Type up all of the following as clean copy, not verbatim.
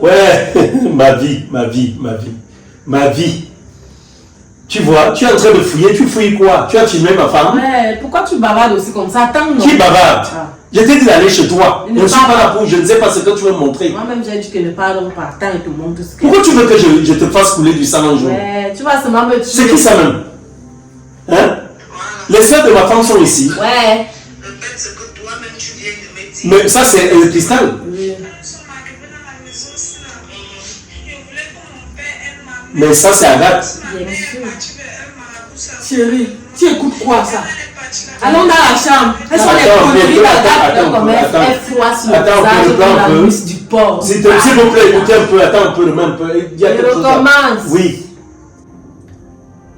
Ouais, ma vie. Tu vois, tu es en train de fouiller, tu fouilles quoi? Tu as filmé ma femme? Ouais, pourquoi tu bavardes aussi comme ça? Attends, non. Qui bavarde? Je t'ai dit d'aller chez toi. Je ne suis pas là pour, je ne sais pas ce que tu veux montrer. Moi-même, j'ai dit que ne pardon pas. Attends, et te montre ce que... Pourquoi tu veux que je te fasse couler du sang un jour? Ouais, tu vas seulement me tuer. C'est qui ça même? Hein? Les soeurs de ma femme sont ici. Ouais. Le fait, c'est que toi-même, tu viens de me dire. Mais ça, c'est Cristal. Oui. Mais ça, c'est Agathe. Bien sûr. Chérie, tu écoutes quoi ça? Allons dans la chambre. Elles sont les conneries d'Agathe comme elles froissent sur le visage comme la mousse du porc. S'il vous plaît, écoutez un peu, attends un peu, un peu. Il y a quelque chose. Recommence. Oui.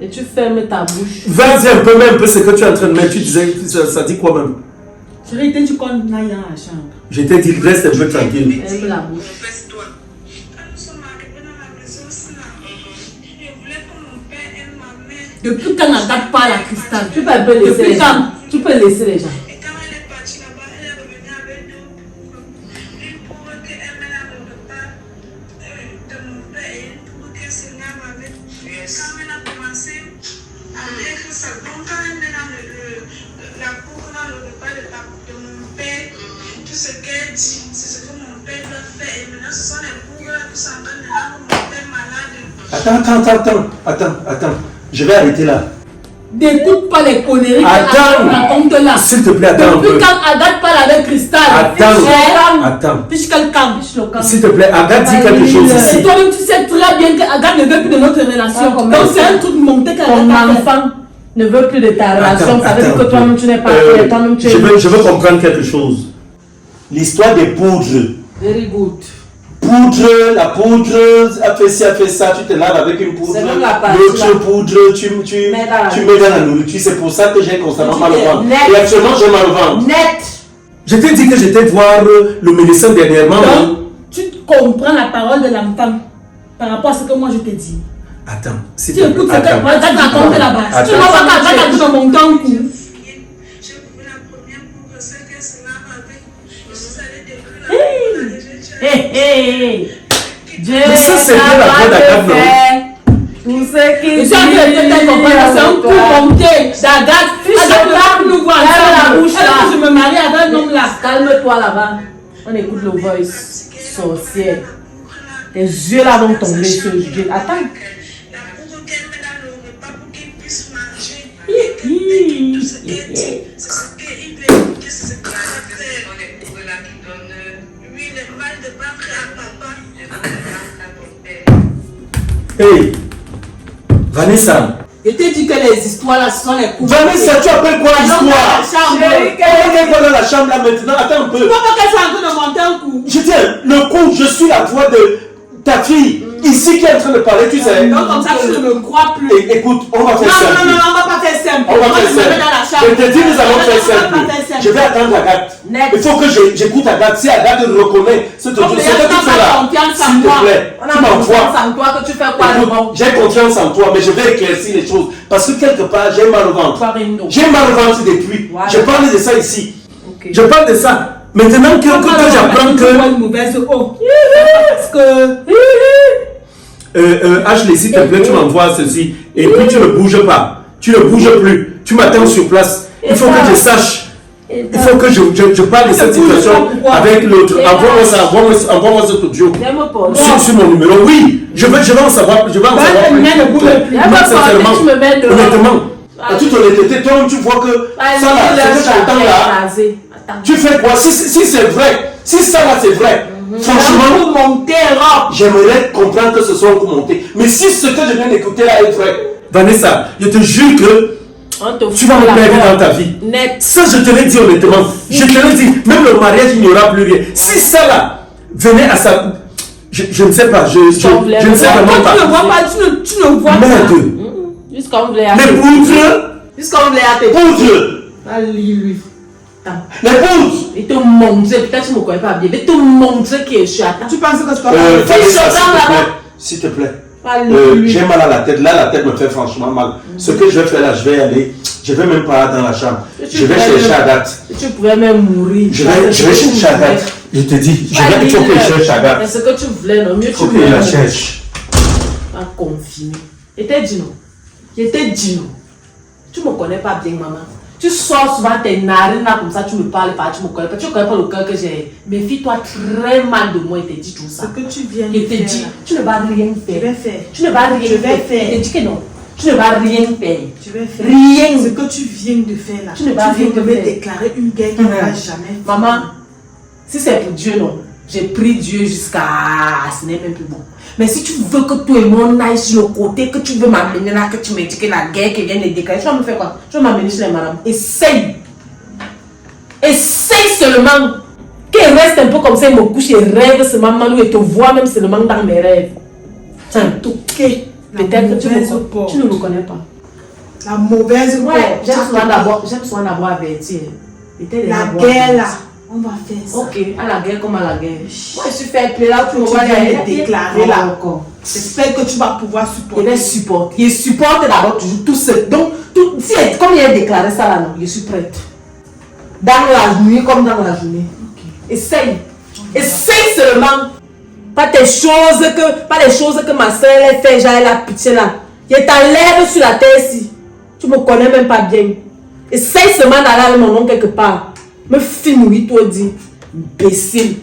Et tu fermes ta bouche. Vas-y un peu, même un peu ce que tu es en train de mettre. Tu disais, ça dit quoi même? Chérie, tu qu'on aille dans la chambre. Je t'ai dit, reste un peu tranquille. Ferme la bouche. Depuis quand Agathe parle à Cristal? Tu peux un peu laisser les gens. Tu peux laisser les gens. Et quand elle est partie là-bas, elle est revenue avec deux pour qu'elle mène le repas de mon père et pour qu'elle se lave avec. Quand elle a commencé à mettre ça, donc quand elle met dans la poudre dans le repas de mon père, tout ce qu'elle dit, c'est ce que mon père doit faire. Et maintenant, ce sont les poudres qui sont en train de rendre mon père malade. Attends. Je vais arrêter là. N'écoute pas les conneries Attends. raconte là. S'il te plaît, attends un peu. Depuis quand Agathe parle avec Cristal? Attends. Puisqu'elle calme. S'il te plaît, Agathe dit quelque chose ici. Et toi-même, tu sais très bien qu'Agathe ne veut plus de notre relation. Donc c'est un truc monté qu'Agathe a fait. Ton enfant ne veut plus de ta relation. Ça veut dire que toi-même, tu n'es pas prêt. Toi-même, tu es... Je veux comprendre quelque chose. L'histoire des poudres. Very good. La poudre, a fait ça, tu te laves avec une poudre. L'autre poudre, tu mets dans la nourriture. C'est pour ça que j'ai constamment mal au ventre. Et actuellement, j'ai mal au ventre. Net. Je t'ai dit que j'étais voir le médecin dernièrement. Donc, tu comprends la parole de l'enfant par rapport à ce que moi je t'ai dit. Attends, tu écoutes ce que tu racontes là-bas. Tu ne vas pas t'attendre dans mon temps. Mais ça, c'est bien la voix d'Agathe, non? Tout ce qui c'est un coup monté d'Agathe. Agathe nous voit la bouche là. Je me marie avec un homme là. Calme-toi là-bas. On écoute le voice. Sorcière. Tes yeux là vont tomber sur le Dieu. Attends. Hey, Vanessa. Je t'ai dit que les histoires là, ce sont les coups. Vanessa, tu appelles quoi l'histoire? Chérie, qu'elle est dans la chambre là maintenant? Attends un peu. Pourquoi qu'elle soit en train de monter un coup? Je tiens, le coup, je suis la voix de ta fille. Ici qui est en train de parler, tu sais. Donc comme ça, tu ne me crois plus. Écoute, on va faire simple. Non, on va pas faire simple. On va faire simple. Je te dis, nous allons faire simple. Je vais attendre Agathe. Il faut que j'écoute Agathe. Si Agathe reconnaît ce que tu fais là, s'il te plaît, tu m'envoies. J'ai confiance en toi, mais je vais éclaircir les choses. Parce que quelque part, j'ai mal au ventre. J'ai mal au ventre depuis. Je parle de ça ici. Je parle de ça. Maintenant que j'apprends que... Parce que... Ashley, s'il te plaît, tu m'envoies ceci. Et puis tu ne bouges pas. Tu ne bouges plus. Tu m'attends sur place. Il faut que je sache. Il faut que je parle de cette situation avec l'autre. Envoie-moi cet audio. Sur mon numéro. Oui, je vais en savoir. Je vais en savoir plus. Honnêtement. À toute honnêteté, toi, tu vois que ça là, ce que j'entends là, tu fais quoi? Si c'est vrai, si ça là c'est vrai, franchement, j'aimerais comprendre que ce soit un coup monté. Mais si ce que je viens d'écouter là est vrai, Vanessa, je te jure que tu vas me perdre dans ta vie. Ça, je te l'ai dit honnêtement. Je te l'ai dit, même le mariage, il n'y aura plus rien. Si ça là venait à sa... Je ne sais pas, je ne sais vraiment pas. Tu ne vois pas, tu ne vois pas. Merde. Jusqu'on voulait les poudres. Jusqu'on voulait à tes poudres. Allez, lui. Les poudres. Il te montrer, peut-être que tu ne me connais pas bien, mais te montrer qui est chat. Tu penses que je peux Vanessa, s'il te plaît. J'ai mal à la tête. Là, la tête me fait franchement mal. Ce que je vais faire là, je vais aller. Je ne vais même pas dans la chambre. Je vais chercher Agathe. Tu pourrais même mourir. Je vais chercher Agathe. Je te dis, il faut que je cherche Agathe. C'est ce que tu voulais, non? Mieux il faut que je la cherche. Pas confirmé. Et t'es dit non. Je t'ai dit non. Tu ne me connais pas bien, maman. Tu sors souvent tes narines là comme ça, tu me parles pas, tu me connais pas. Tu ne connais pas le cœur que j'ai. Méfie-toi très mal de moi, il te dit tout ça. Ce que tu viens de Il te dit, tu ne vas rien faire. Je vais faire. Tu ne vas rien faire. Il te dit que non. Tu ne vas rien faire. Tu vas faire. Rien. Ce que tu viens de faire là. Tu ne vas rien viens de me faire. déclarer une guerre qui ne va jamais. Maman, si c'est pour Dieu, non. J'ai pris Dieu jusqu'à... Ce n'est même plus bon. Mais si tu veux que tout le monde aille sur le côté, que tu veux m'amener là, que tu me dis que la guerre qui vient de déclarer, tu vas me faire quoi? Tu vas m'amener chez les madames. Essaye. Essaye seulement. Qu'elle reste un peu comme ça, il me couche et rêve seulement, Malou, et te voit même seulement dans mes rêves. Tiens, toqué. Peut-être que tu ne me connais pas. La mauvaise porte. Ouais, j'aime souvent d'avoir averti. La guerre là, on va faire ça. Ok, à la guerre comme à la guerre. Moi, je suis fait plaisir là, tu me Tu vois, viens de déclarer là. encore. J'espère que tu vas pouvoir Je supporter. vais supporter. Je supporte d'abord toujours tout seul. Donc, comme il a déclaré ça là, non, je suis prête. Dans la nuit comme dans la journée. Okay. Essaye. Essaye seulement. Pas les choses que ma soeur elle fait, genre elle a pitié là. Je t'enlève sur la terre ici. Tu me connais même pas bien. Essaye seulement d'aller avec mon nom quelque part. Me finouille, toi dit. Imbécile.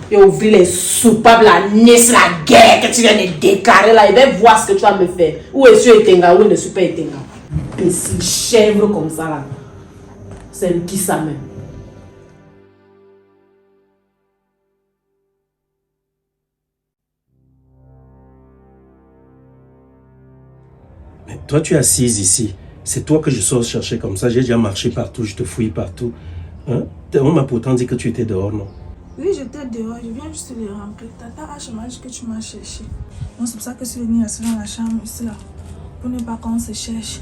Et ouvrir les soupapes, la nièce, la guerre que tu viens de déclarer là. Il va voir ce que tu vas me faire. Où est-ce que Etenga, où est-ce que Etenga? Imbécile, chèvre comme ça là. C'est qui ça même? Mais toi, tu es assise ici. C'est toi que je sors chercher comme ça. J'ai déjà marché partout, je te fouille partout. Hein? On m'a pourtant dit que tu étais dehors, non? Oui, j'étais dehors, je viens juste de rentrer. Tata H m'a dit que tu m'as cherché. Donc c'est pour ça que je suis venue rester dans la chambre ici là. Pour ne pas qu'on se cherche.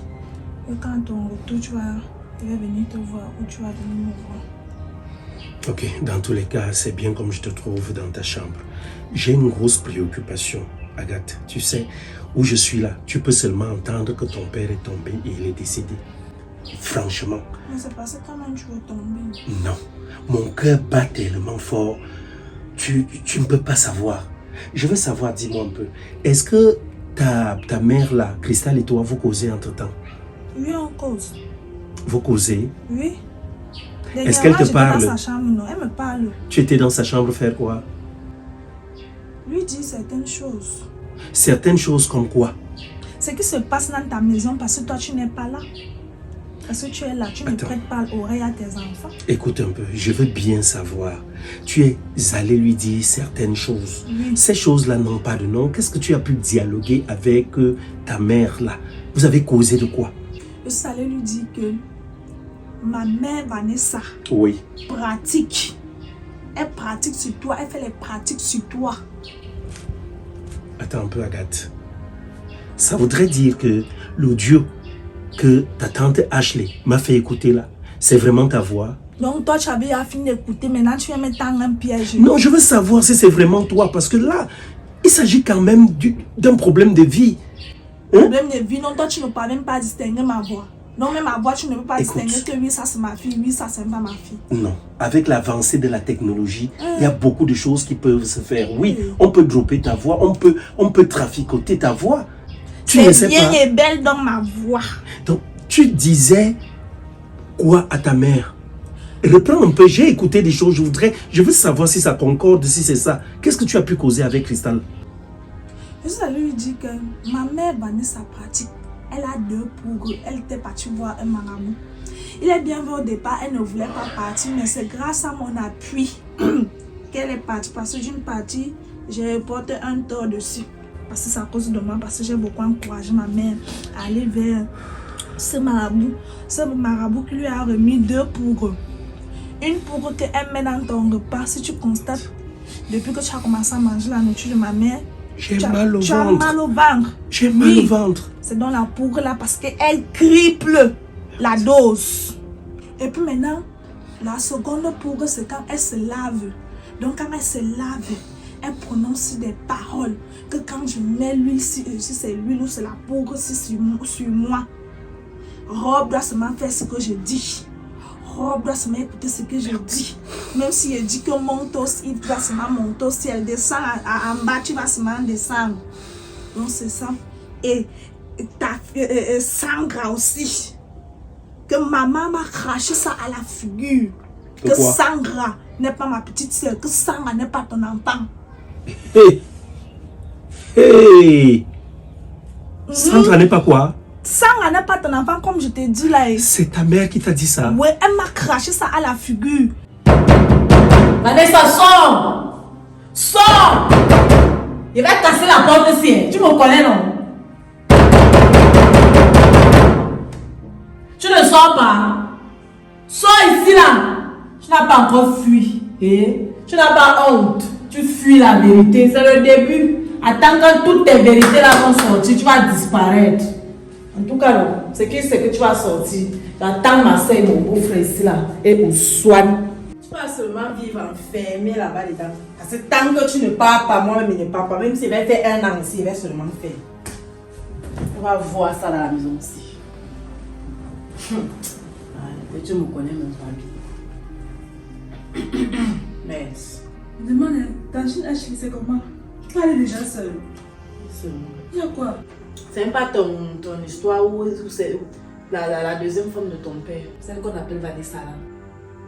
Et quand on retourne, je vais venir te voir ou tu vas venir me voir. Ok, dans tous les cas, c'est bien comme je te trouve dans ta chambre. J'ai une grosse préoccupation, Agathe. Tu sais, où je suis là, tu peux seulement entendre que ton père est tombé et il est décédé. Franchement. Mais c'est parce que quand même tu veux tomber. Non, mon cœur bat tellement fort. Tu ne peux pas savoir. Je veux savoir, dis-moi un peu. Est-ce que ta mère là, Cristal et toi, vous causez entre-temps? Oui, on cause. Vous causez? Oui. Est-ce qu'elle te parle? Dans sa chambre, non, elle me parle. Tu étais dans sa chambre faire quoi? Lui dit certaines choses. Certaines choses comme quoi? Ce qui se passe dans ta maison parce que toi tu n'es pas là. Parce que tu es là, tu ne prêtes pas l'oreille à tes enfants. Écoute un peu, je veux bien savoir. Tu es allé lui dire certaines choses. Oui. Ces choses-là n'ont pas de nom. Qu'est-ce que tu as pu dialoguer avec ta mère là? Vous avez causé de quoi? Je suis allé lui dire que ma mère Vanessa Oui. pratique. Elle pratique sur toi, elle fait les pratiques sur toi. Attends un peu, Agathe. Ça voudrait dire que l'audio que ta tante Ashley m'a fait écouter là, c'est vraiment ta voix? Donc toi tu avais fini d'écouter, maintenant tu viens me tendre un piège. Non, je veux savoir si c'est vraiment toi, parce que là, il s'agit quand même d'un problème de vie. Hein? Problème de vie, non, toi tu ne peux même pas distinguer ma voix. Non, mais ma voix tu ne peux pas distinguer que oui ça c'est ma fille, oui ça c'est pas ma fille. Non, avec l'avancée de la technologie, il y a beaucoup de choses qui peuvent se faire. Oui, on peut dropper ta voix, on peut traficoter ta voix. Tu ne sais bien pas. et belle dans ma voix. Donc, tu disais quoi à ta mère? Reprends un peu, j'ai écouté des choses, je veux savoir si ça concorde, si c'est ça. Qu'est-ce que tu as pu causer avec Cristal? Je suis allée lui dire que ma mère Vanessa pratique. Elle a 2 pougres, elle était partie voir un marabout. Il est bien vrai au départ, elle ne voulait pas partir, mais c'est grâce à mon appui qu'elle est partie. Parce que d'une partie, j'ai reporté un tort dessus. Parce que c'est à cause de moi, parce que j'ai beaucoup encouragé ma mère à aller vers ce marabout. Ce marabout qui lui a remis 2 pougres. Une pougre qu'elle met dans ton repas, si tu constates, depuis que tu as commencé à manger la nourriture de ma mère, J'ai mal au tu as mal au ventre. J'ai mal au ventre. C'est dans la pougre là parce qu'elle triple la dose. Et puis maintenant, la seconde pougre, c'est quand elle se lave. Donc quand elle se lave, elle prononce des paroles que quand je mets l'huile, si c'est l'huile ou c'est la poudre, si sur moi, Rob doit seulement faire ce que je dis. Rob doit seulement écouter ce que je dis. Même si je dis que monte aussi, il doit seulement monter. Si elle descend en bas, tu vas seulement descendre. Donc c'est ça. Et Sandra aussi. Que maman m'a craché ça à la figure. Que Sandra n'est pas ma petite soeur. Que Sandra n'est pas ton enfant. Hey. Hey. Sandra n'est pas quoi? Sandra n'est pas ton enfant comme je t'ai dit là. C'est ta mère qui t'a dit ça? Ouais, elle m'a craché ça à la figure. Vanessa, sors! Sors! Je vais casser la porte ici. Tu me connais, non? Tu ne sors pas. Sors ici, là. Tu n'as pas encore fui. Eh? Tu n'as pas honte. Tu fuis la vérité. C'est le début. Attends que toutes tes vérités là vont sortir, tu vas disparaître. En tout cas, c'est que tu vas sortir. J'attends ma soeur et mon beau-frère ici là. Et au soin. Tu vas seulement vivre enfermé là-bas dedans. Parce que tant que tu ne pars pas, moi-même je ne pars pas. Même s'il va faire 1 an ici, il va seulement faire. On va voir ça dans la maison aussi. Tu me connais même pas bien. Merci. Demande, Tangine Ashley, c'est comment? Elle est déjà seule. Il y a quoi? C'est même pas ton histoire ou c'est la deuxième femme de ton père. Celle qu'on appelle Vanessa là.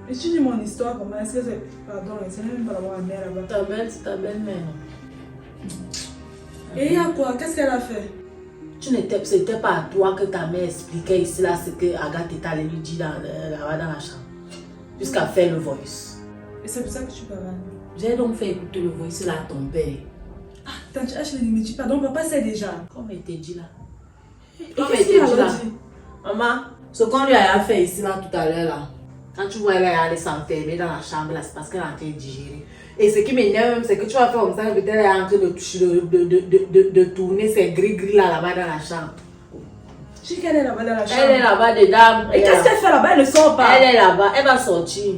Et tu dis mon histoire comment? Est-ce que c'est... Pardon, c'est même pas d'avoir ma mère là-bas. C'est ta belle-mère. Et il y a quoi? Qu'est-ce qu'elle a fait? C'était pas à toi que ta mère expliquait ici là ce que Agathe est allée lui dire là-bas dans la chambre. Jusqu'à faire le voice. Et c'est pour ça que tu parles. J'ai donc fait écouter le voice là à ton père. Ah, Tante Ashley ne me dis pas, donc papa sait déjà. Comme il t'a dit là. Qu'est-ce qu'il a dit? Maman, ce qu'on lui a fait ici là tout à l'heure là. Quand tu vois elle est allée s'enfermer dans la chambre là, c'est parce qu'elle est en train de digérer. Et ce qui m'énerve même, c'est que tu vas faire comme ça, peut-être elle est en train de tourner ses gris-gris là-bas dans la chambre. Tu dis qu'elle est là-bas dans la chambre? Elle est là-bas dedans. Et qu'est-ce qu'elle fait là-bas? Elle ne sort pas. Elle est là-bas, elle va sortir.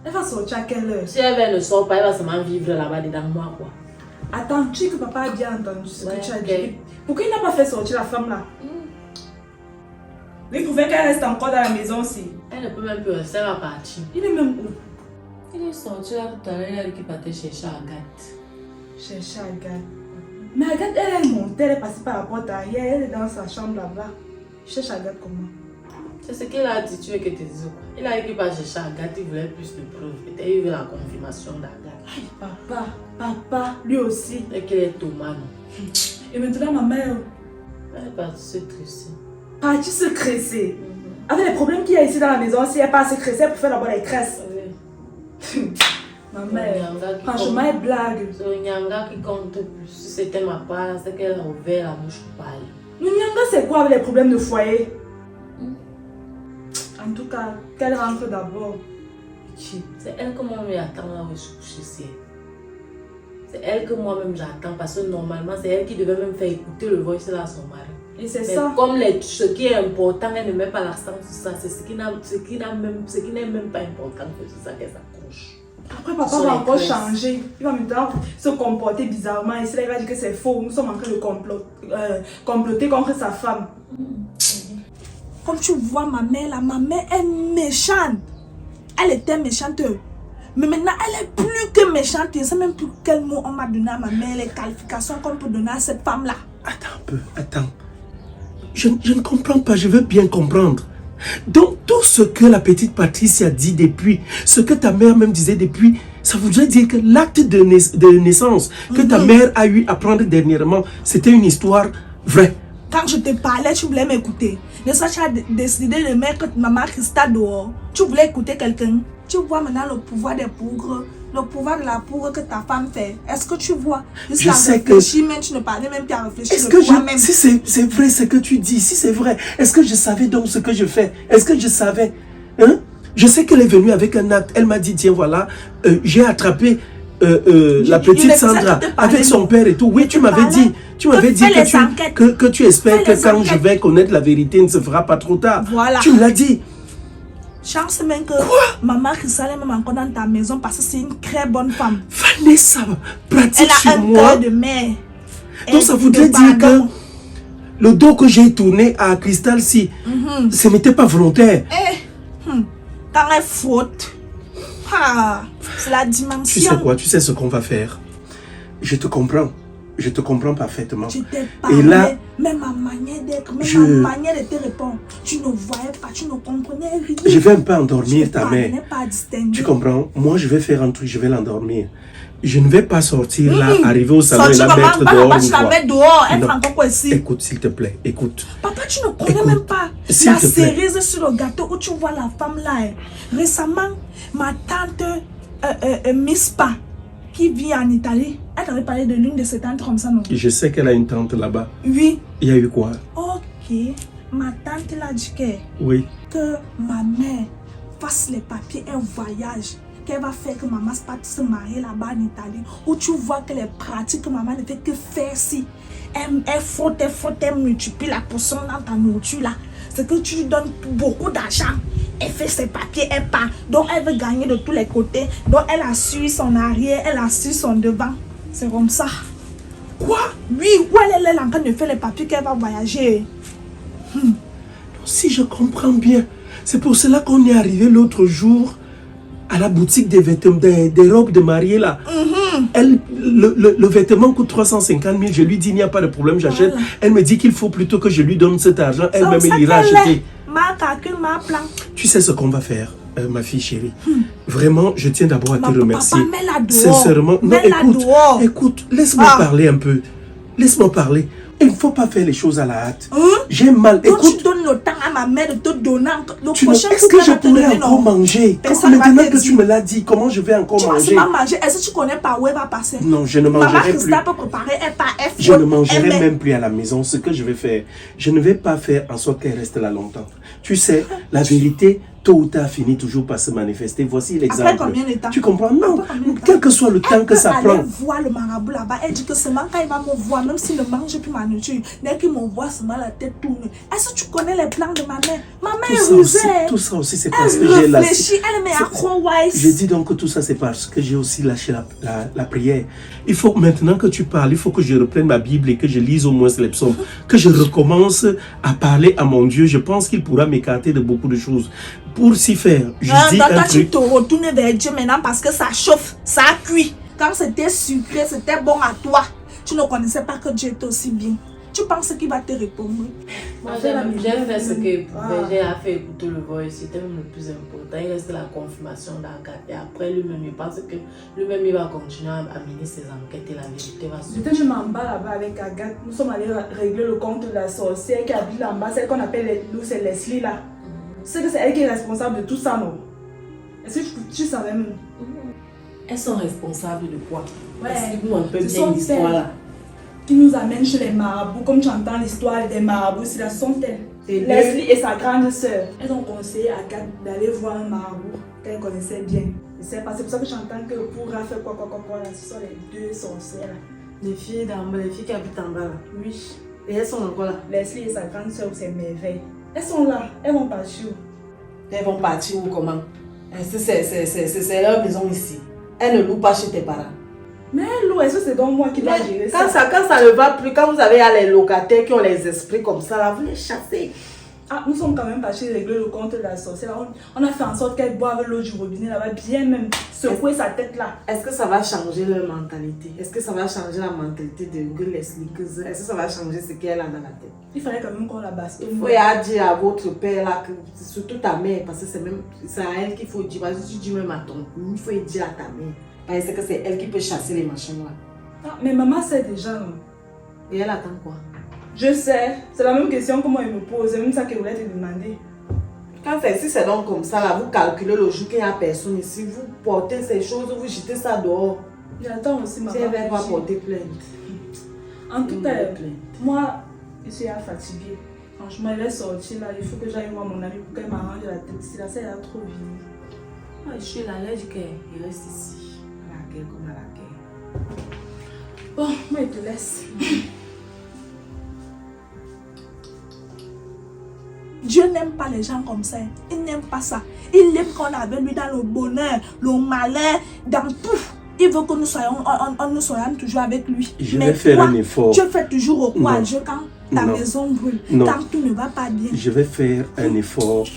Elle va sortir à quelle heure? Si elle ne sort pas, elle va seulement vivre là-bas dedans moi quoi. Attends, tu dis que papa a bien entendu ce que tu as okay. dit. Pourquoi il n'a pas fait sortir la femme là? Il pouvait qu'elle reste encore dans la maison aussi. Elle ne peut même plus rester, elle va partir. Il est même où? Il est sorti là tout à l'heure, elle qui partait chercher Agathe. Chercher Agathe. Mais Agathe, elle est montée, elle est passée par la porte arrière, elle est dans sa chambre là-bas. Cherche Agathe comment? C'est ce qu'il a dit, tu veux que te dise. Il a dit qu'il va chercher Agathe, il voulait plus de preuves. Peut-être il veut la confirmation d'Agathe. Aïe, papa, lui aussi. Et qu'il est Thomas. Et maintenant ma mère? Elle est partie se tresser. Partie se cresser? Avec les problèmes qu'il y a ici dans la maison, si elle part se cresser pour faire d'abord les cresses. Ma mère, franchement, elle blague. C'est le Nyanga qui compte plus. Si c'était ma part, c'est qu'elle a ouvert la bouche pour parler. Le Nyanga, c'est quoi avec les problèmes de foyer? En tout cas, qu'elle rentre d'abord. C'est elle que moi je attends là où je suis couchée ici. C'est elle que moi-même j'attends parce que normalement c'est elle qui devait même faire écouter le voice là à son mari. Et c'est mais ça. Comme ce qui est important, elle ne met pas l'accent sur ça. C'est ce qui n'est même pas important que c'est ça qu'elle s'accroche. Après papa va encore changer. Il va maintenant se comporter bizarrement. Et là il va dire que c'est faux. Nous sommes en train de comploter contre sa femme. Comme tu vois ma mère là, ma mère est méchante. Elle était méchante. Mais maintenant elle est plus que méchante. Je ne sais même plus quel mot on m'a donné à ma mère, les qualifications qu'on peut donner à cette femme là. Attends un peu, attends. Je ne comprends pas, je veux bien comprendre. Donc tout ce que la petite Patricia dit depuis, ce que ta mère même disait depuis, ça voudrait dire que l'acte de naissance que ta mère a eu à prendre dernièrement, c'était une histoire vraie. Quand je te parlais, tu voulais m'écouter. Ne sais, tu as décidé de mettre maman Christa dehors. Tu voulais écouter quelqu'un. Tu vois maintenant le pouvoir des pougres, le pouvoir de la pougre que ta femme fait. Est-ce que tu vois? Je sais que... Même tu ne parlais même plus à réfléchir. Est-ce que si c'est vrai ce que tu dis, si c'est vrai, est-ce que je savais donc ce que je fais? Est-ce que je savais? Hein? Je sais qu'elle est venue avec un acte. Elle m'a dit, tiens voilà, j'ai attrapé la petite Sandra avec son père et tout. Oui, tu m'avais dit. Tu m'avais dit que tu espères que quand je vais connaître la vérité, il ne se fera pas trop tard. Voilà. Tu me l'as dit. Chance même que maman Christelle est même encore dans ta maison parce que c'est une très bonne femme. Vanessa pratique Elle a sur un moi. cœur de mère. Donc ça voudrait dire que le dos que j'ai tourné à Cristal, si ce n'était pas volontaire. Quand elle faute, c'est la dimension. Tu sais quoi? Tu sais ce qu'on va faire? Je te comprends. Je te comprends parfaitement. Je t'ai parlé, Et là, même ma manière d'être, même ma manière de te répondre, tu ne voyais pas, tu ne comprenais rien. je vais un peu endormir ta mère. Pas distinguer. Tu comprends? Moi, je vais faire un truc, je vais l'endormir. Je ne vais pas sortir là, arriver au salon et la mettre dehors une fois. La mettre dehors, elle prend encore ici. Écoute, s'il te plaît, écoute. Papa, tu ne connais même pas la cerise sur le gâteau où tu vois la femme là. Récemment, ma tante Mispa, qui vit en Italie, elle t'avait parlé de l'une de ses tantes comme ça, non? Je sais qu'elle a une tante là-bas. Oui. Il y a eu quoi? Ok. Ma tante l'a dit oui. Que ma mère fasse les papiers, un voyage, qu'elle va faire que maman se marie là-bas en Italie, où tu vois que les pratiques que maman ne fait que faire si. Elle frotte, elle multiplie la portion dans ta nourriture là. C'est que tu lui donnes beaucoup d'argent. Elle fait ses papiers, elle part. Donc elle veut gagner de tous les côtés. Donc elle assure son arrière, elle assure son devant. C'est comme ça. Quoi? Oui, où elle est en train de faire les papiers qu'elle va voyager. Si je comprends bien, c'est pour cela qu'on est arrivé l'autre jour à la boutique des vêtements, des robes de mariée là. Le vêtement coûte 350 000. Je lui dis il n'y a pas de problème, j'achète. Voilà. Elle me dit qu'il faut plutôt que je lui donne cet argent. Elle-même elle ira acheter. Ma calcul, ma plan. Tu sais ce qu'on va faire, ma fille chérie. Vraiment, je tiens d'abord à te remercier. Papa, mets-la dehors. Sincèrement. Non, écoute, laisse-moi parler un peu. Laisse-moi parler. Il ne faut pas faire les choses à la hâte. J'ai mal. Donc écoute, tu donnes le temps à ma mère de te donner. Est-ce que je pourrais encore manger? Maintenant que tu me l'as dit, comment je vais encore manger? Tu vas manger. Est-ce que tu connais par où elle va passer? Non, je ne mangerai plus. Maman peut préparer, je ne mangerai même plus à la maison. Ce que je vais faire, je ne vais pas faire en sorte qu'elle reste là longtemps. Tu sais, la vérité, tôt ou tard, finit toujours par se manifester. Voici l'exemple. Après combien de temps? Tu comprends? Non, quel que soit le temps que ça prend. Elle voit le marabout là-bas. Elle dit que seulement quand il va me voir, même s'il ne mange plus ma nourriture, dès qu'il me voit seulement la tête tourne. Est-ce que tu connais les plans de ma mère? Ma mère est rusée. Tout ça aussi, c'est parce que j'ai lâché. Elle met accro-wise. Je dis donc que tout ça, c'est parce que j'ai aussi lâché la prière. Il faut maintenant que tu parles, il faut que je reprenne ma Bible et que je lise au moins les psaumes. Que je recommence à parler à mon Dieu. Je pense qu'il pourra m'écarter de beaucoup de choses. Pour s'y faire, je dis un truc. Tu te retournes vers Dieu maintenant parce que ça chauffe, ça cuit. Quand c'était sucré, c'était bon à toi. Tu ne connaissais pas que Dieu était aussi bien. Tu penses qu'il va te répondre? Moi, j'aime faire ce que Berger a fait écouter le voice. C'était même le plus important. Il reste la confirmation d'Agathe. Et après, lui-même, il pense que lui-même, il va continuer à mener ses enquêtes et la vérité va sortir. J'étais même en bas là-bas avec Agathe. Nous sommes allés régler le compte de la sorcière qui habite là-bas. Celle qu'on appelle nous, c'est Leslie là. C'est que c'est elle qui est responsable de tout ça, non? Est-ce que tu savais même? Elles sont responsables de quoi? Ouais. Explique-nous un peu bien l'histoire là. Qui nous amène chez les marabouts, comme tu entends l'histoire des marabouts, c'est la sont-elles. Leslie et sa grande sœur. Elles ont conseillé à Agathe d'aller voir un marabout qu'elle connaissait bien. C'est pour ça que j'entends que pour faire quoi, là, ce sont les deux sorcières là. Les filles qui habitent en bas là. Oui. Et elles sont encore là. Leslie et sa grande sœur, c'est merveille. Elles sont là, elles vont partir où? Elles vont partir où comment? C'est leur maison ici. Elles ne louent pas chez tes parents. Mais l'eau, est-ce que c'est donc moi qui dois gérer ça? Quand ça ne va plus, quand vous avez les locataires qui ont les esprits comme ça, là, vous les chassez. Ah, nous sommes quand même partis régler le compte de la sorcière. On a fait en sorte qu'elle boive l'eau du robinet là-bas, bien même secouer sa tête là. Est-ce que ça va changer leur mentalité? Est-ce que ça va changer la mentalité de Leslie? Est-ce que ça va changer ce qu'elle a dans la tête? Il fallait quand même qu'on la bastonne. Il faut dire à votre père là, surtout ta mère, parce que c'est à elle qu'il faut dire. Parce que si tu dis même à ton, il faut dire à ta mère. Parce que c'est elle qui peut chasser les machins là. Ah, mais maman sait déjà, non? Et elle attend quoi? Je sais. C'est la même question que moi elle me pose. C'est même ça qu'elle voulait te demander. Si c'est donc comme ça, là, vous calculez le jour qu'il n'y a personne ici, vous portez ces choses, vous jetez ça dehors. J'attends aussi maman. Si elle va porter plainte. En tout cas, moi, je suis fatiguée. Franchement, elle est sortie là. Il faut que j'aille voir mon amie pour qu'elle m'arrange la tête. Si là, ça elle a trop vite. Moi, je suis là, elle dit qu'il reste ici. À la guerre comme à la guerre. Bon, moi, je te laisse. Dieu n'aime pas les gens comme ça. Il n'aime pas ça. Il aime qu'on est avec lui dans le bonheur, le malheur, dans tout. Il veut que nous soyons toujours avec lui. Je vais faire un effort. Tu fais toujours au courage quand ta maison brûle, quand tout ne va pas bien. Je vais faire un effort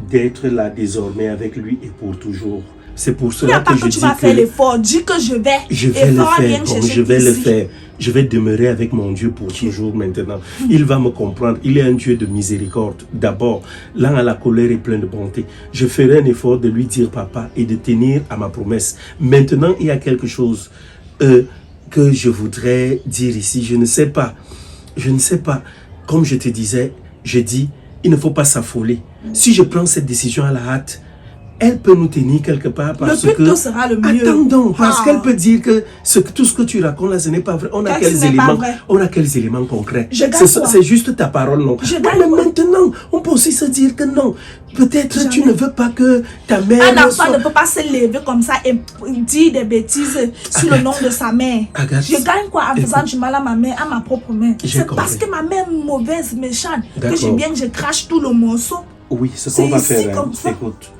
d'être là désormais avec lui et pour toujours. C'est pour cela que je dis que... Tu vas faire l'effort. Dis que je vais. Je vais le faire comme je vais le faire. Je vais demeurer avec mon Dieu pour toujours maintenant. Il va me comprendre. Il est un Dieu de miséricorde. D'abord, l'un à la colère est plein de bonté. Je ferai un effort de lui dire papa et de tenir à ma promesse. Maintenant, il y a quelque chose que je voudrais dire ici. Je ne sais pas. Comme je te disais, je dis, il ne faut pas s'affoler. Si je prends cette décision à la hâte, elle peut nous tenir quelque part parce le plus tôt sera le mieux. Attends donc, parce qu'elle peut dire que tout ce que tu racontes là, ce n'est pas vrai. On a quels éléments concrets? C'est juste ta parole, non? Mais maintenant, on peut aussi se dire que non. Peut-être tu ne veux pas que ta mère... Un enfant ne peut pas se lever comme ça et dire des bêtises sur le nom de sa mère. Agathe, je gagne quoi en faisant du mal à ma mère, à ma propre mère? C'est parce que ma mère est mauvaise, méchante, que je crache tout le morceau. Oui, c'est ce qu'on va faire. Hein. Écoute.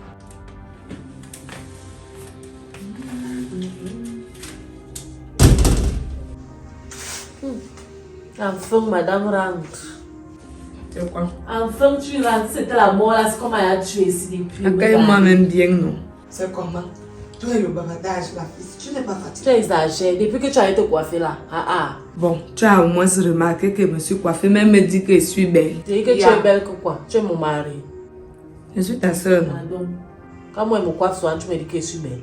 Enfin, madame rentre. C'est quoi? Enfin, tu rentres, c'était la mort là, c'est comme elle a tué ici depuis. Accueille-moi-même bien, non? C'est comment? Toi et le bavardage, la fille, tu n'es pas fatiguée. Tu exagères, depuis que tu as été coiffée là. Bon, tu as au moins remarqué que je me suis coiffée, même me dit que je suis belle. Tu dis que tu es belle que quoi? Tu es mon mari. Je suis ta soeur. Donc, quand moi je me coiffe souvent, tu me dis que je suis belle.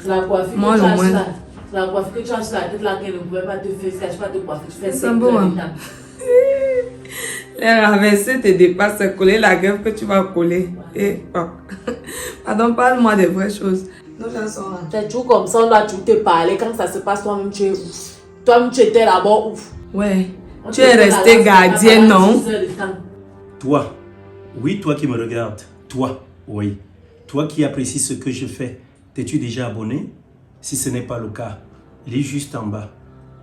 C'est la coiffure moi, que tu as sur la... La coiffure que tu as sur la tête là, qu'elle ne pouvait pas te faire, je ne sais pas te coiffer. Tu fais ça bon. Les raversés te dépassent, c'est coller la grève que tu vas coller. Et, pardon, parle-moi des vraies choses. Nos gens sont là. C'est toujours comme ça, on doit toujours te parler. Quand ça se passe, toi-même tu es ouf. Toi-même tu étais là-bas ouf. Ouais. Tu es resté gardien, non? Toi, oui, toi qui me regardes. Toi, oui. Toi qui apprécies ce que je fais. T'es-tu déjà abonné? Si ce n'est pas le cas, lis juste en bas.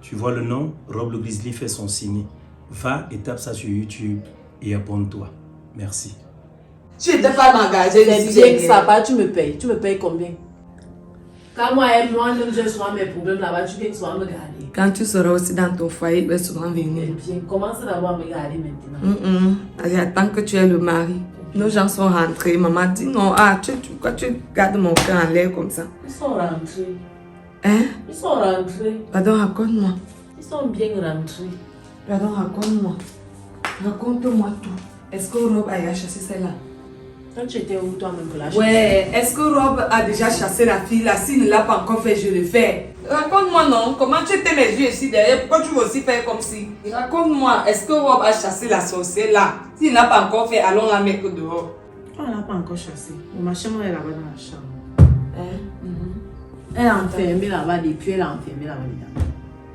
Tu vois le nom, Rob le Grizzly fait son signe. Va et tape ça sur YouTube et abonne-toi. Merci. Tu n'étais pas engagé. C'est bien que ça va, tu me payes. Tu me payes combien? Quand moi-même, j'ai souvent mes problèmes là-bas, tu viens souvent me garder. Quand tu seras aussi dans ton foyer, il va souvent venir. Bien, commence d'abord à me garder maintenant. J'attends que tu aies le mari. Nos gens sont rentrés. Maman dit non, pourquoi tu gardes mon cœur en l'air comme ça? Ils sont rentrés. Hein? Ils sont rentrés. Pardon, raconte-moi. Ils sont bien rentrés. Pardon, raconte-moi. Raconte-moi tout. Est-ce que Rob a chassé celle-là? Quand tu étais où toi-même pour la chasser? Ouais, est-ce que Rob a déjà chassé la fille là? S'il ne l'a pas encore fait, je le fais. Raconte-moi non. Comment tu étais mes yeux ici derrière? Pourquoi tu veux aussi faire comme si? Raconte-moi, est-ce que Rob a chassé la sorcière là? S'il n'a pas encore fait, allons la mettre dehors. On ne l'a pas encore chassé. Ma chambre est là-bas dans la chambre. Elle est enfermée là-bas depuis, elle est enfermée là-bas dedans.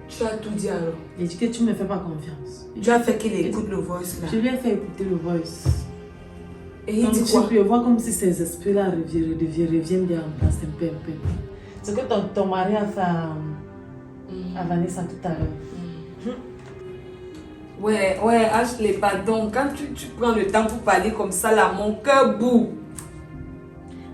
Tu as tout dit alors? Il dit que tu ne me fais pas confiance. Tu as fait qu'il écoute le voice là? Je lui ai fait écouter le voice. Et il dit quoi? Tu peux voir comme si ces esprits-là reviennent bien en place un peu. Ce que ton mari a fait à Vanessa tout à l'heure. Ouais, Ashley, pardon. Quand tu prends le temps pour parler comme ça là, mon cœur boue.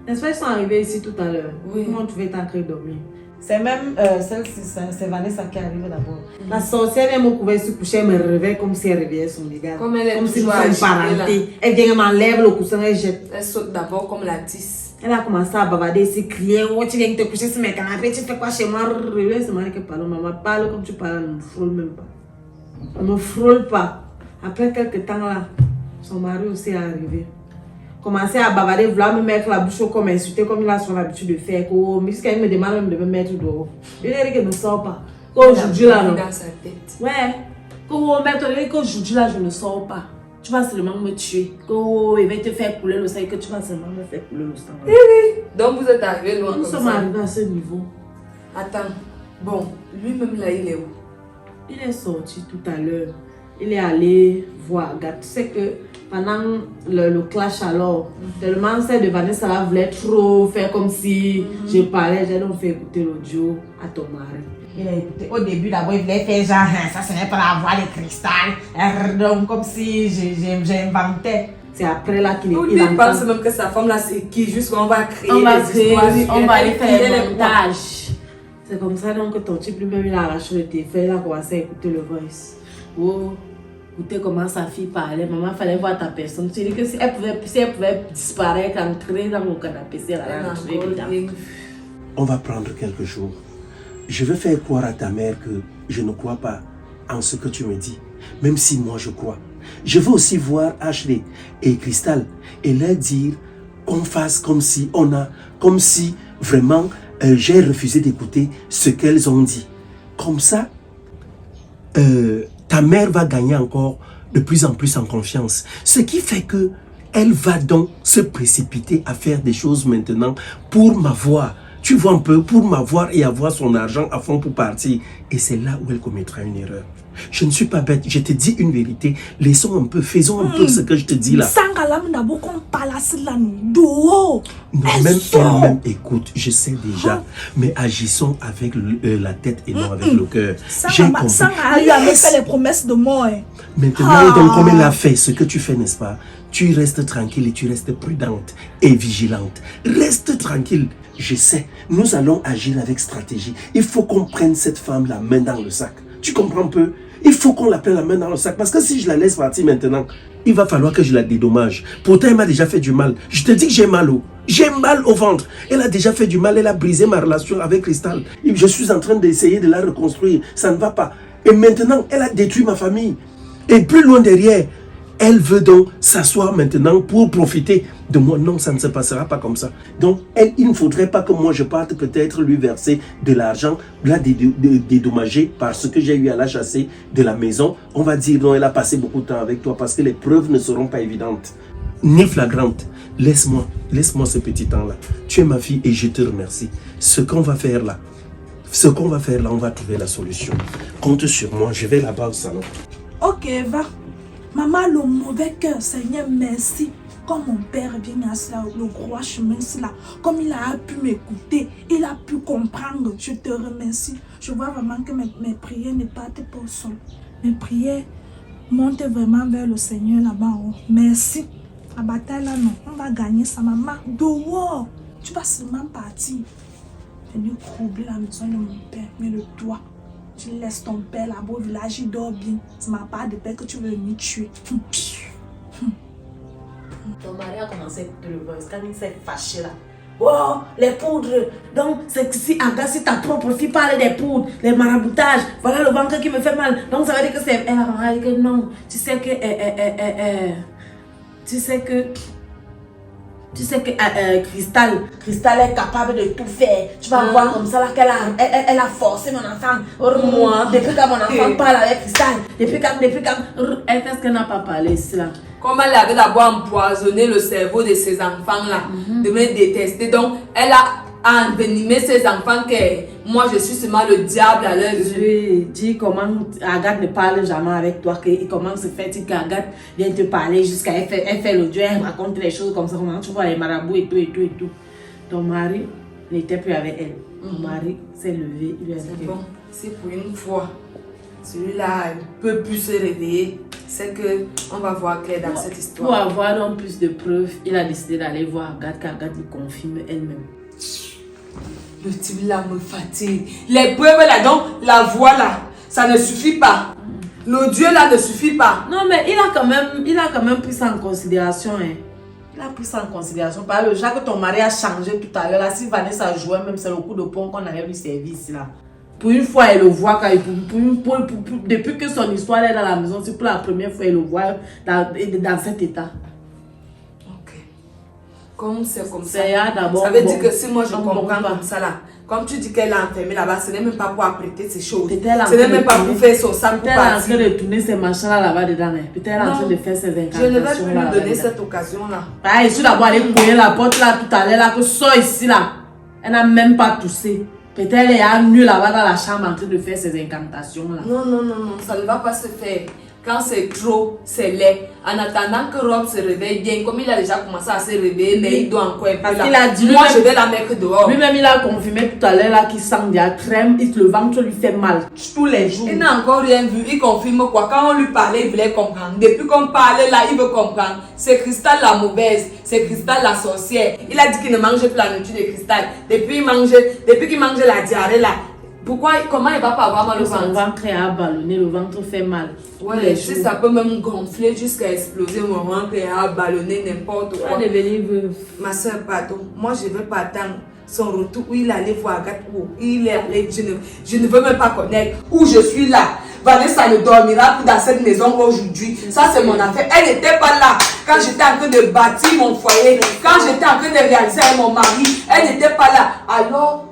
N'est-ce pas, ils sont arrivés ici tout à l'heure. Oui. Comment tu veux être en train de dormir? C'est même celle-ci, c'est Vanessa qui est arrivée d'abord. La sorcière vient me couvrir se coucher, elle me réveille comme si elle réveillait son dégât. Comme elle est comme si toujours elle parenté. Elle vient, elle m'enlève le coussin, elle jette. Elle saute d'abord comme la 10. Elle a commencé à bavarder ici, crier. Oh, tu viens te coucher sur mes canapés, tu fais quoi chez moi? C'est moi qui parle. Maman parle comme tu parles, elle ne me frôle même pas. Elle ne me frôle pas. Après quelques temps là, son mari aussi est arrivé. Commencer à bavarder, vouloir me mettre la bouche comme insulter, comme il a son habitude de faire. Jusqu'à il me demande même de me mettre dehors. Je lui ai dit que ne sors pas. Qu'aujourd'hui là, non. Dans sa tête. Ouais. Qu'aujourd'hui là, je ne sors pas. Tu vas seulement me tuer. Il va te faire couler le sang et que tu vas seulement me faire couler le sang. Donc vous êtes arrivé loin Nous comme sommes ça. arrivés à ce niveau. Attends. Bon, lui-même là, il est où? Il est sorti tout à l'heure. Il est allé voir Agathe. Tu sais que pendant le clash alors, tellement celle de Vanessa là voulait trop faire comme si je parlais, j'ai donc fait écouter l'audio à ton mari. Il a écouté. Au début, d'abord, il voulait faire genre, ça ce n'est pas la voix de cristal. Donc, comme si j'inventais. C'est après là qu'il Ou il pense même que sa femme là, c'est qui? Juste qu'on va créer on va aller faire les montages. C'est comme ça donc que ton type lui-même il a arraché le téléphone, il a commencé à écouter le voice. Oh, écoutez comment sa fille parlait, maman fallait voir ta personne. Tu dis que si elle pouvait disparaître, entrer dans mon canapé, c'est là. On va prendre quelques jours. Je veux faire croire à ta mère que je ne crois pas en ce que tu me dis, même si moi je crois. Je veux aussi voir Ashley et Crystal et leur dire qu'on fasse comme si vraiment j'ai refusé d'écouter ce qu'elles ont dit. Comme ça, ta mère va gagner encore de plus en plus en confiance. Ce qui fait que elle va donc se précipiter à faire des choses maintenant pour m'avoir. Tu vois un peu, pour m'avoir et avoir son argent à fond pour partir. Et c'est là où elle commettra une erreur. Je ne suis pas bête, je te dis une vérité. Laissons un peu, faisons un peu ce que je te dis là. Non, même elle-même écoute, je sais déjà. Mais agissons avec la tête et non avec le cœur. J'ai compris. Sanga lui avait fait les promesses de mort. Maintenant, donc, comme elle a fait ce que tu fais, n'est-ce pas? Tu restes tranquille et tu restes prudente et vigilante. Reste tranquille. Je sais, nous allons agir avec stratégie. Il faut qu'on prenne cette femme la main dans le sac. Tu comprends un peu? Il faut qu'on la prenne la main dans le sac. Parce que si je la laisse partir maintenant, il va falloir que je la dédommage. Pourtant, elle m'a déjà fait du mal. Je te dis que j'ai mal au ventre. Elle a déjà fait du mal. Elle a brisé ma relation avec Crystal. Je suis en train d'essayer de la reconstruire. Ça ne va pas. Et maintenant, elle a détruit ma famille. Et plus loin derrière, elle veut donc s'asseoir maintenant pour profiter de moi. Non, ça ne se passera pas comme ça. Donc, il ne faudrait pas que moi je parte peut-être lui verser de l'argent, la dédommager parce que j'ai eu à la chasser de la maison. On va dire non, elle a passé beaucoup de temps avec toi parce que les preuves ne seront pas évidentes ni flagrantes. Laisse-moi ce petit temps-là. Tu es ma fille et je te remercie. Ce qu'on va faire là, on va trouver la solution. Compte sur moi, je vais là-bas au salon. Ok, va. Maman, le mauvais cœur, Seigneur, merci. Comme mon père vient à cela, le roi chemin, cela, comme il a pu m'écouter, il a pu comprendre. Je te remercie. Je vois vraiment que mes prières ne partent pas au sol. Mes prières montent vraiment vers le Seigneur là-bas. Oh. Merci. La bataille là, non. On va gagner ça, maman. Dehors, tu vas seulement partir. Venir troubler la maison de mon père, mais le toit. Tu laisses ton père là-bas au village, il dort bien. C'est ma part de père que tu veux venir tuer. Ton mari a commencé à écouter le voice quand il s'est fâché là. Oh, les poudres. Donc, c'est si Agassi, ta propre fille, parle des poudres, les maraboutages. Voilà le ventre qui me fait mal. Donc, ça veut dire que c'est. Elle a dit que non. Tu sais Crystal est capable de tout faire. Tu vas voir comme ça là qu'elle a forcé mon enfant. Moi, depuis que mon enfant parle avec Crystal, depuis quand est-ce qu'elle n'a pas parlé cela? Comme elle avait d'abord empoisonné le cerveau de ses enfants là, de me détester. Donc, elle a envenimé ses enfants que moi je suis seulement le diable à leur yeux. Dis comment Agathe ne parle jamais avec toi, comment se fait-il qu'Agathe vient te parler jusqu'à elle fait l'audio, elle raconte les choses comme ça, comment tu vois les marabouts et tout. Ton mari n'était plus avec elle. Ton mari s'est levé, il lui a dit bon, c'est pour une fois. Celui-là ne peut plus se réveiller. C'est que on va voir clair dans cette histoire. Pour avoir donc plus de preuves, il a décidé d'aller voir Agathe, qu'Agathe lui confirme elle-même. Le type là me fatigue. Les preuves là, donc la voix là, ça ne suffit pas. L'audio là ne suffit pas. Non mais il a quand même pris ça en considération. Hein. Il a pris ça en considération. Par le genre que ton mari a changé tout à l'heure. Là, si Vanessa jouait, même c'est le coup de pont qu'on avait lui servi ici là. Pour une fois, elle le voit quand depuis que son histoire est dans la maison, c'est pour la première fois elle le voit dans cet état. Ok. Comme c'est comme ça. Ça veut dire que si moi je comprends comme ça là, comme tu dis qu'elle a enfermé là-bas, ce n'est même pas pour apprêter ses choses. Ce n'est même pas pour faire son sac pour partir. Peut-être en train de tourner ses machins là-bas dedans. Peut-être en train de faire ses incantations. Je ne vais plus lui donner cette occasion là. Ah, je suis d'abord allée cogner la porte là tout à l'heure là, que sort ici là. Elle n'a même pas toussé. Peut-être elle est nue là-bas dans la chambre en train de faire ses incantations là. Non, ça ne va pas se faire. Quand c'est trop, c'est laid. En attendant que Rob se réveille bien, comme il a déjà commencé à se réveiller, mais il doit encore un peu Parce là. qu'il a dit Moi, je vais la mettre dehors. Lui-même, il a confirmé tout à l'heure là qu'il sent de la crème, le ventre lui fait mal tous les jours. Il n'a encore rien vu, il confirme quoi. Quand on lui parlait, il voulait comprendre. Depuis qu'on parlait là, il veut comprendre. C'est Cristal la mauvaise, c'est Cristal la sorcière. Il a dit qu'il ne mangeait plus la nourriture de Cristal. Depuis qu'il mangeait la diarrhée là. Pourquoi, comment il va pas avoir mal au ventre? Son ventre a ballonné, le ventre fait mal. Ouais, si ça peut même gonfler jusqu'à exploser mon ventre et à ballonner n'importe quoi. Il va devenir veuve. Ma soeur, pardon, moi je ne veux pas attendre son retour où il allait voir Agathe, où il est allé, je ne veux même pas connaître où je suis là. Vanessa ne dormira plus dans cette maison aujourd'hui. Ça c'est mon affaire. Elle n'était pas là quand j'étais en train de bâtir mon foyer, quand j'étais en train de réaliser avec mon mari. Elle n'était pas là. Alors,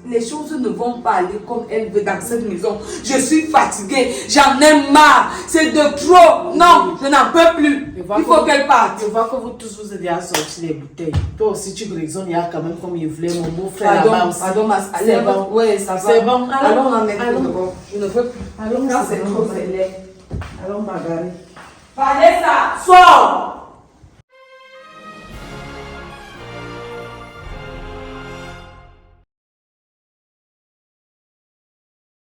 les choses ne vont pas aller comme elle veut dans cette maison. Je suis fatiguée, j'en ai marre, c'est de trop. Non, je n'en peux plus. Il faut qu'elle parte. Je vois que vous tous vous êtes déjà sortis les bouteilles. Toi aussi tu raisonnes, il y a quand même comme il voulait, mon beau-frère là-bas aussi. Pardon, c'est bon. Oui, ça va. C'est bon. Allons la mettre dehors. Je ne veux plus. Allons, Quand c'est trop, c'est laid. Allons, Marguerite. Vanessa, sors!